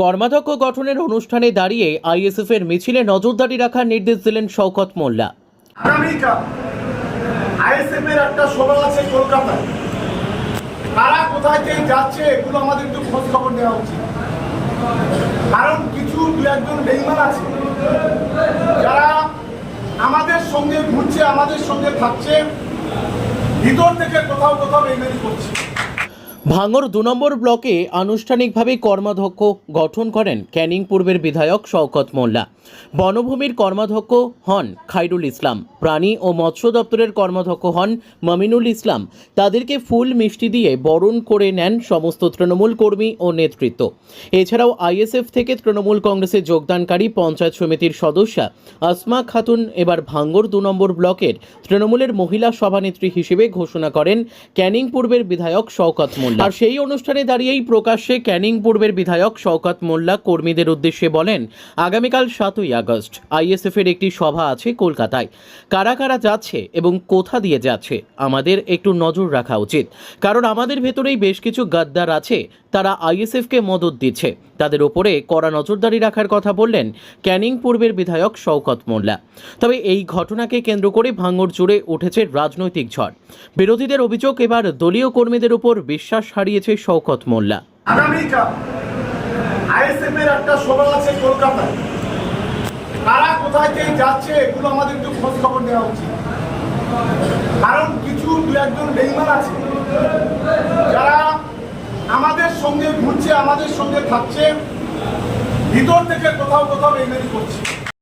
কর্মাধ্যক্ষ গঠনের অনুষ্ঠানে দাঁড়িয়ে আইএসএফ এর মিছিলে নজরদারি রাখার নির্দেশ দিলেন শওকত মোল্লা। আগামীকাল আইএসএফ এর একটা সভা আছে কলকাতায়। কারা কোথায় কে যাচ্ছে এগুলো আমাদের একটু খোঁজ খবর নেওয়া উচিত, কারণ কিছু দু একজন বেঈমান আছে যারা আমাদের সঙ্গে ঘুরছে, আমাদের সঙ্গে থাকছে, ভিতর থেকে কোথাও কোথাও বেঈমানি করছে। ভাঙড় ২ নম্বর ব্লকে আনুষ্ঠানিকভাবে কর্মাধ্যক্ষ গঠন করেন ক্যানিং পূর্বের বিধায়ক শওকত মোল্লা। বনভূমির কর্মাধ্যক্ষ হন খায়রুল ইসলাম, প্রাণী ও মৎস্য দপ্তরের কর্মাধ্যক্ষ হন মমিনুল ইসলাম। তাদেরকে ফুল মিষ্টি দিয়ে বরণ করে নেন সমস্ত তৃণমূল কর্মী ও নেতৃত্ব। এছাড়াও আইএসএফ থেকে তৃণমূল কংগ্রেসে যোগদানকারী পঞ্চায়েত সমিতির সদস্যা আসমা খাতুন এবার ভাঙড় ২ নম্বর ব্লকের তৃণমূলের মহিলা সভানেত্রী হিসেবে ঘোষণা করেন ক্যানিং পূর্বের বিধায়ক শওকত মোল্লা। আর সেই অনুষ্ঠানে দাঁড়িয়েই প্রকাশ্যে ক্যানিং পূর্বের বিধায়ক শওকত মোল্লা কর্মীদের উদ্দেশ্যে বলেন, আগামীকাল ৭ই আগস্ট আইএসএফ এর একটি সভা আছে কলকাতায়। কারা কারা যাচ্ছে এবং কোথা দিয়ে যাচ্ছে আমাদের একটু নজর রাখা উচিত, কারণ আমাদের ভেতরেই বেশ কিছু গাদ্দার আছে, তারা আইএসএফকে মদত দিচ্ছে। তাদের ওপরে কড়া নজরদারি রাখার কথা বললেন ক্যানিং পূর্বের বিধায়ক শওকত মোল্লা। তবে এই ঘটনাকে কেন্দ্র করে ভাঙড় জুড়ে উঠেছে রাজনৈতিক ঝড়। বিরোধীদের অভিযোগ, এবার দলীয় কর্মীদের উপর বিশ্বাস হারিয়েছে শওকত মোল্লা। আগামীকাল আইএসএফ এর একটা সভা আছে কলকাতায়। কারা কোথায় কে যাচ্ছে এগুলো আমাদের একটু খোঁজ খবর নেওয়া উচিত, কারণ কিছু দু একজন বেঈমান আছে যারা আমাদের সঙ্গে ঘুরছে, আমাদের সঙ্গে থাকছে, ভিতর থেকে কোথাও কোথাও বেঈমানি করছে।